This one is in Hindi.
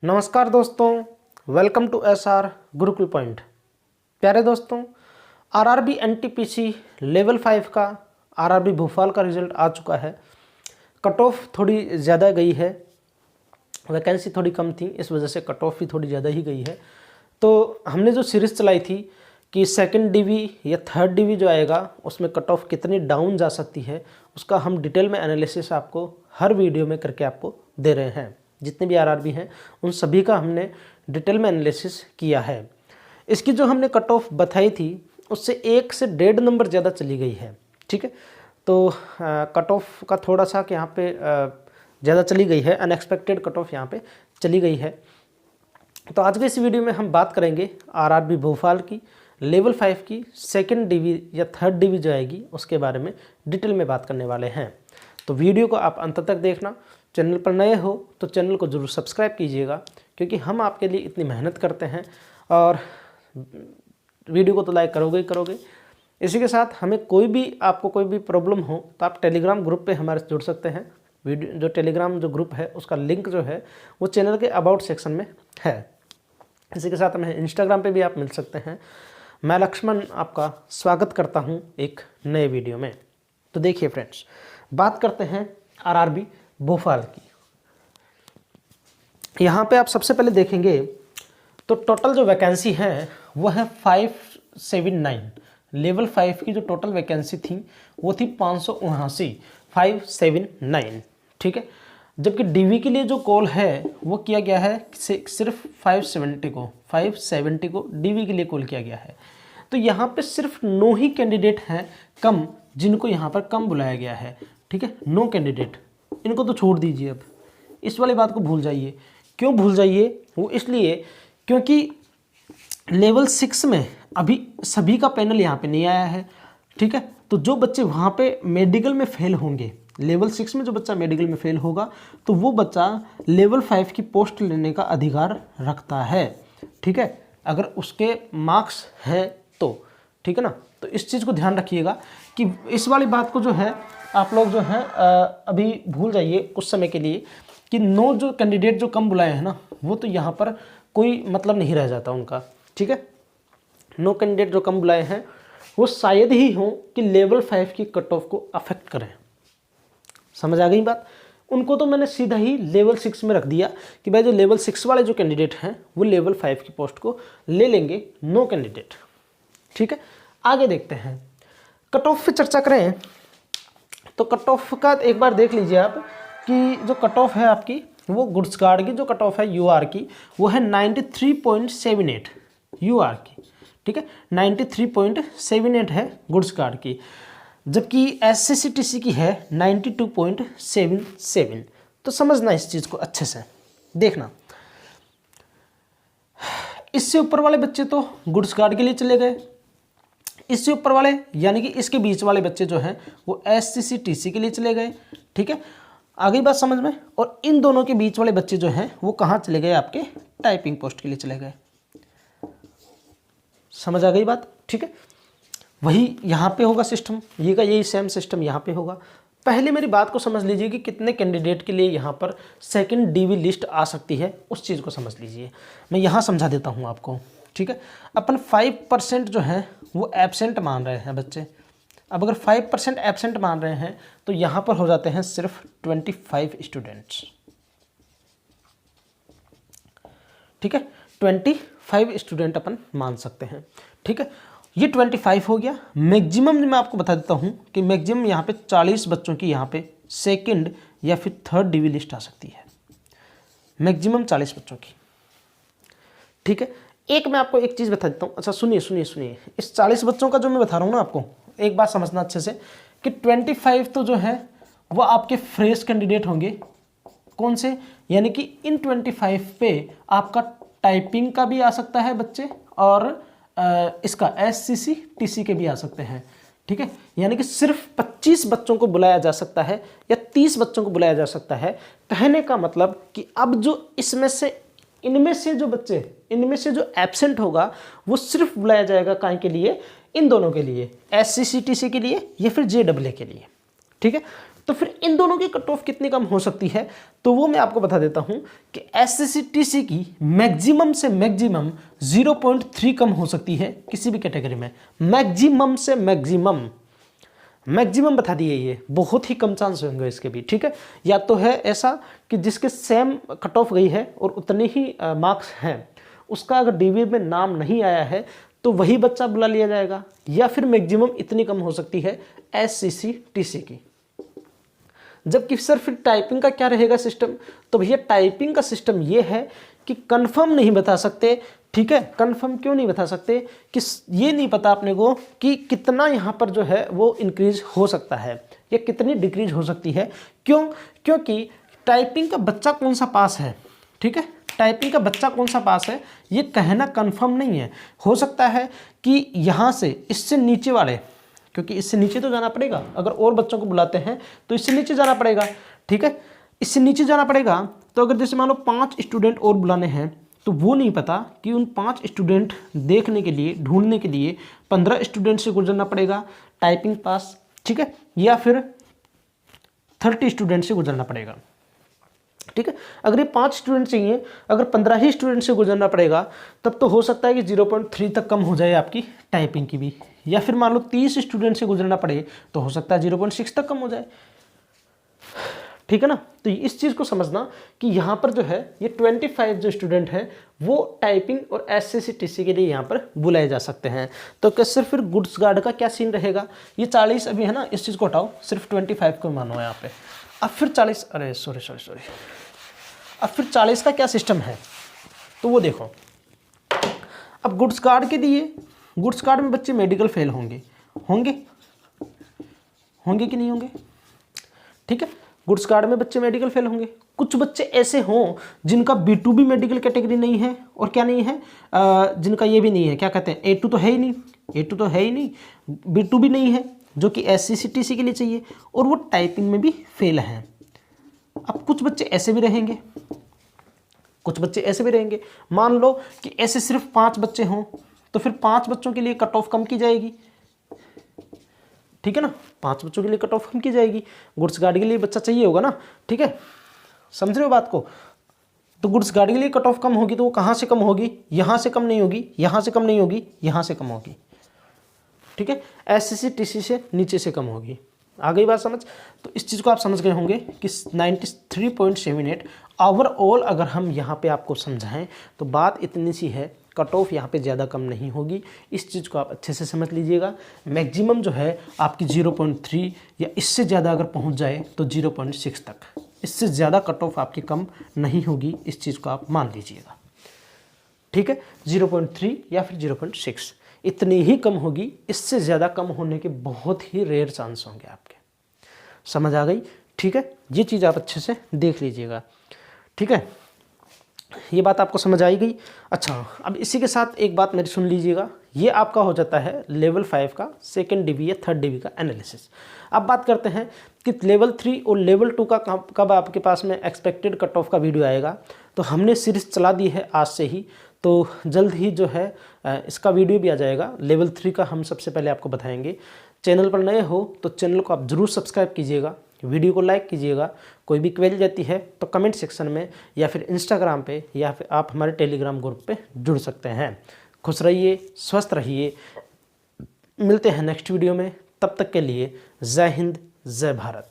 नमस्कार दोस्तों, welcome to SR Gurukul point. प्यारे दोस्तों, आरआरबी एनटीपीसी लेवल 5 का आरआरबी भोपाल का रिजल्ट आ चुका है। कट ऑफ थोड़ी ज़्यादा गई है, वैकेंसी थोड़ी कम थी, इस वजह से कट ऑफ भी थोड़ी ज़्यादा ही गई है। तो हमने जो सीरीज़ चलाई थी कि सेकंड डीवी या थर्ड डीवी जो आएगा उसमें कट ऑफ कितनी डाउन जा सकती है, उसका हम डिटेल में एनालिसिस आपको हर वीडियो में करके आपको दे रहे हैं। जितने भी आरआरबी हैं उन सभी का हमने डिटेल में एनालिसिस किया है। इसकी जो हमने कट ऑफ बताई थी उससे 1 से 1.5 नंबर ज़्यादा चली गई है। ठीक है, तो कट ऑफ का थोड़ा सा यहाँ पे ज़्यादा चली गई है, अनएक्सपेक्टेड कट ऑफ यहाँ पे चली गई है। तो आज के इस वीडियो में हम बात करेंगे आरआरबी भोपाल की लेवल 5 की सेकंड डीवी या थर्ड डीवी जो आएगी उसके बारे में डिटेल में बात करने वाले हैं। तो वीडियो को आप अंत तक देखना। चैनल पर नए हो तो चैनल को ज़रूर सब्सक्राइब कीजिएगा, क्योंकि हम आपके लिए इतनी मेहनत करते हैं और वीडियो को तो लाइक करोगे ही करोगे। इसी के साथ हमें आपको कोई भी प्रॉब्लम हो तो आप टेलीग्राम ग्रुप पे हमारे जुड़ सकते हैं। वीडियो जो टेलीग्राम जो ग्रुप है उसका लिंक जो है वो चैनल के अबाउट सेक्शन में है। इसी के साथ हमें इंस्टाग्राम पे भी आप मिल सकते हैं। मैं लक्ष्मण आपका स्वागत करता हूं एक नए वीडियो में। तो देखिए फ्रेंड्स, बात करते हैं आरआरबी भोपाल की। यहाँ पे आप सबसे पहले देखेंगे तो टोटल जो वैकेंसी है वो है 579। लेवल 5 की जो टोटल वैकेंसी थी वो थी 579। ठीक है, जबकि डीवी के लिए जो कॉल है वो किया गया है सिर्फ 570 को डीवी के लिए कॉल किया गया है। तो यहाँ पे सिर्फ 9 ही कैंडिडेट हैं कम, जिनको यहाँ पर कम बुलाया गया है। ठीक है, 9 कैंडिडेट, इनको तो छोड़ दीजिए। अब इस वाली बात को भूल जाइए। क्यों भूल जाइए? वो इसलिए क्योंकि लेवल 6 में अभी सभी का पैनल यहाँ पे नहीं आया है। ठीक है, तो जो बच्चे वहाँ पे मेडिकल में फेल होंगे, लेवल 6 में जो बच्चा मेडिकल में फेल होगा तो वो बच्चा लेवल 5 की पोस्ट लेने का अधिकार रखता है। ठीक है, अगर उसके मार्क्स हैं तो। ठीक है ना, तो इस चीज़ को ध्यान रखिएगा कि इस वाली बात को जो है आप लोग जो है अभी भूल जाइए कुछ समय के लिए कि 9 जो कैंडिडेट जो कम बुलाए हैं ना, वो तो यहाँ पर कोई मतलब नहीं रह जाता उनका। ठीक है, 9 कैंडिडेट जो कम बुलाए हैं वो शायद ही हों कि लेवल 5 की कट ऑफ को अफेक्ट करें। समझ आ गई बात? उनको तो मैंने सीधा ही लेवल 6 में रख दिया कि भाई जो लेवल 6 वाले जो कैंडिडेट हैं वो लेवल 5 की पोस्ट को ले लेंगे, 9 कैंडिडेट। ठीक है, आगे देखते हैं, कट ऑफ पे चर्चा करें तो कट ऑफ का एक बार देख लीजिए आप कि जो कट ऑफ है आपकी वो गुड्स कार्ड की जो कट ऑफ है यूआर की वो है 93.78 यूआर की। ठीक है, 93.78 है गुड्स कार्ड की, जबकि एससीसीटीसी की है 92.77। तो समझना इस चीज़ को अच्छे से देखना। इससे ऊपर वाले बच्चे तो गुड्स कार्ड के लिए चले गए, इससे ऊपर वाले यानी कि इसके बीच वाले बच्चे जो हैं वो एससीसीटीसी के लिए चले गए। ठीक है, आ गई बात समझ में? और इन दोनों के बीच वाले बच्चे जो हैं वो कहाँ चले गए? आपके टाइपिंग पोस्ट के लिए चले गए। समझ आ गई बात? ठीक है, वही यहाँ पे होगा सिस्टम, ये का यही सेम सिस्टम यहाँ पे होगा। पहले मेरी बात को समझ लीजिए कि कितने कैंडिडेट के लिए यहाँ पर सेकंड डीवी लिस्ट आ सकती है, उस चीज़ को समझ लीजिए। मैं यहाँ समझा देता हूँ आपको। ठीक है, अपन 5% जो है वो एब्सेंट मान रहे हैं बच्चे। अब अगर 5% एब्सेंट मान रहे हैं तो यहाँ पर हो जाते हैं सिर्फ 25 स्टूडेंट्स। ठीक है, 25 स्टूडेंट अपन मान सकते हैं। ठीक है, ये 25 हो गया। मैक्सिमम मैं आपको बता देता हूँ कि मैक्सिमम यहाँ पे 40 बच्चों की यहाँ पे सेकंड या फिर थर्ड डीवी लिस्ट आ सकती है, मैक्सिमम 40 बच्चों की। ठीक है, एक मैं आपको एक चीज़ बता देता हूँ। अच्छा सुनिए, इस 40 बच्चों का जो मैं बता रहा हूँ ना, आपको एक बात समझना अच्छे से कि 25 तो जो है वो आपके फ्रेश कैंडिडेट होंगे। कौन से? यानी कि इन 25 पे आपका टाइपिंग का भी आ सकता है बच्चे और इसका एससीसीटीसी के भी आ सकते हैं। ठीक है, यानी कि सिर्फ 25 बच्चों को बुलाया जा सकता है या 30 बच्चों को बुलाया जा सकता है। कहने का मतलब कि अब जो इनमें से जो एब्सेंट होगा वो सिर्फ बुलाया जाएगा काहे के लिए? इन दोनों के लिए, एससीसीटीसी के लिए या फिर जेडब्ल्यू के लिए। ठीक है, तो फिर इन दोनों की कट ऑफ कितनी कम हो सकती है, तो वो मैं आपको बता देता हूं कि SSC-TC की मैक्सिमम से मैक्सिमम 0.3 कम हो सकती है किसी भी कैटेगरी में। मैक्सिमम से मैक्सिमम बता दिए, ये बहुत ही कम चांस होंगे इसके भी, ठीक है। या तो है ऐसा कि जिसके सेम कट ऑफ गई है और उतने ही मार्क्स हैं, उसका अगर डीवी में नाम नहीं आया है तो वही बच्चा बुला लिया जाएगा, या फिर मैक्सिमम इतनी कम हो सकती है SCC-TC की। जबकि सर फिर टाइपिंग का क्या रहेगा सिस्टम, तो भैया टाइपिंग का सिस्टम ये है कि कंफर्म नहीं बता सकते, ठीक है। कंफर्म क्यों नहीं बता सकते कि ये नहीं पता अपने को कि कितना यहाँ पर जो है वो इंक्रीज हो सकता है या कितनी डिक्रीज हो सकती है। क्यों? क्योंकि टाइपिंग का बच्चा कौन सा पास है, ठीक है, टाइपिंग का बच्चा कौन सा पास है ये कहना कंफर्म नहीं है। हो सकता है कि यहाँ से इससे नीचे वाले, क्योंकि इससे नीचे तो जाना पड़ेगा, अगर और बच्चों को बुलाते हैं तो इससे नीचे जाना पड़ेगा, ठीक है, इससे नीचे जाना पड़ेगा। तो अगर जैसे मान लो 5 स्टूडेंट और बुलाने हैं तो वो नहीं पता कि उन 5 स्टूडेंट देखने के लिए, ढूंढने के लिए 15 स्टूडेंट से गुजरना पड़ेगा टाइपिंग पास, ठीक है, या फिर 30 स्टूडेंट से गुजरना पड़ेगा, ठीक है। अगर ये 5 स्टूडेंट चाहिए, अगर 15 ही स्टूडेंट से गुजरना पड़ेगा, तब तो हो सकता है कि 0.3 तक कम हो जाए आपकी टाइपिंग की भी। या फिर मान लो 30 स्टूडेंट से गुजरना पड़े तो हो सकता है 0.6 तक कम हो जाए, ठीक है ना। तो इस चीज़ को समझना कि यहाँ पर जो है ये 25 जो स्टूडेंट हैं वो टाइपिंग और SCC-TC के लिए यहाँ पर बुलाए जा सकते हैं। तो कैसे फिर गुड्स गार्ड का क्या सीन रहेगा, ये 40 अभी है ना, इस चीज़ को हटाओ, सिर्फ 25 को मानो यहाँ पे। अब फिर 40, अरे सॉरी, अब फिर 40 का क्या सिस्टम है, तो वो देखो। अब गुड्स गार्ड के दिए, गुड्स गार्ड में बच्चे मेडिकल फेल होंगे कि नहीं होंगे, ठीक है। गुड्स गार्ड में बच्चे मेडिकल फेल होंगे। कुछ बच्चे ऐसे हों जिनका B2B मेडिकल कैटेगरी नहीं है, और क्या नहीं है, जिनका ये भी नहीं है, क्या कहते हैं, A2 तो है ही नहीं, B2B नहीं है, जो कि SCC-TC के लिए चाहिए, और वो टाइपिंग में भी फेल हैं। अब कुछ बच्चे ऐसे भी रहेंगे, मान लो कि ऐसे सिर्फ 5 बच्चे हों, तो फिर 5 बच्चों के लिए कट ऑफ कम की जाएगी, ठीक है ना, 5 बच्चों के लिए कट ऑफ कम की जाएगी। गुड्स गार्ड के लिए बच्चा चाहिए होगा ना, ठीक है, समझ रहे हो बात को। तो गुड्स गार्ड के लिए कट ऑफ कम होगी तो वो कहाँ से कम होगी, यहाँ से कम नहीं होगी, यहाँ से कम नहीं होगी, यहाँ से कम होगी, ठीक है। SCC-TC से नीचे से कम होगी। आ गई बात समझ। तो इस चीज़ को आप समझ गए होंगे कि 93.78 ओवरऑल अगर हम यहाँ पे आपको समझाएं तो बात इतनी सी है, कट ऑफ यहाँ पे ज़्यादा कम नहीं होगी। इस चीज़ को आप अच्छे से समझ लीजिएगा। मैक्सिमम जो है आपकी 0.3 या इससे ज़्यादा अगर पहुँच जाए तो 0.6 तक, इससे ज़्यादा कट ऑफ आपकी कम नहीं होगी, इस चीज़ को आप मान लीजिएगा, ठीक है। 0.3 या फिर 0.6 इतनी ही कम होगी, इससे ज़्यादा कम होने के बहुत ही रेयर चांस होंगे आपके। समझ आ गई, ठीक है। ये चीज़ आप अच्छे से देख लीजिएगा, ठीक है। ये बात आपको समझ आई गई। अच्छा, अब इसी के साथ एक बात मेरी सुन लीजिएगा, ये आपका हो जाता है लेवल 5 का सेकेंड DV या थर्ड DV का एनालिसिस। अब बात करते हैं कि लेवल 3 और लेवल 2 का कब आपके पास में एक्सपेक्टेड कट ऑफ का वीडियो आएगा। तो हमने सीरीज चला दी है आज से ही, तो जल्द ही जो है इसका वीडियो भी आ जाएगा। लेवल 3 का हम सबसे पहले आपको बताएंगे। चैनल पर नए हो तो चैनल को आप ज़रूर सब्सक्राइब कीजिएगा, वीडियो को लाइक कीजिएगा। कोई भी क्वेरी जाती है तो कमेंट सेक्शन में या फिर इंस्टाग्राम पे या फिर आप हमारे टेलीग्राम ग्रुप पे जुड़ सकते हैं। खुश रहिए, स्वस्थ रहिए, मिलते हैं नेक्स्ट वीडियो में। तब तक के लिए जय हिंद, जय भारत।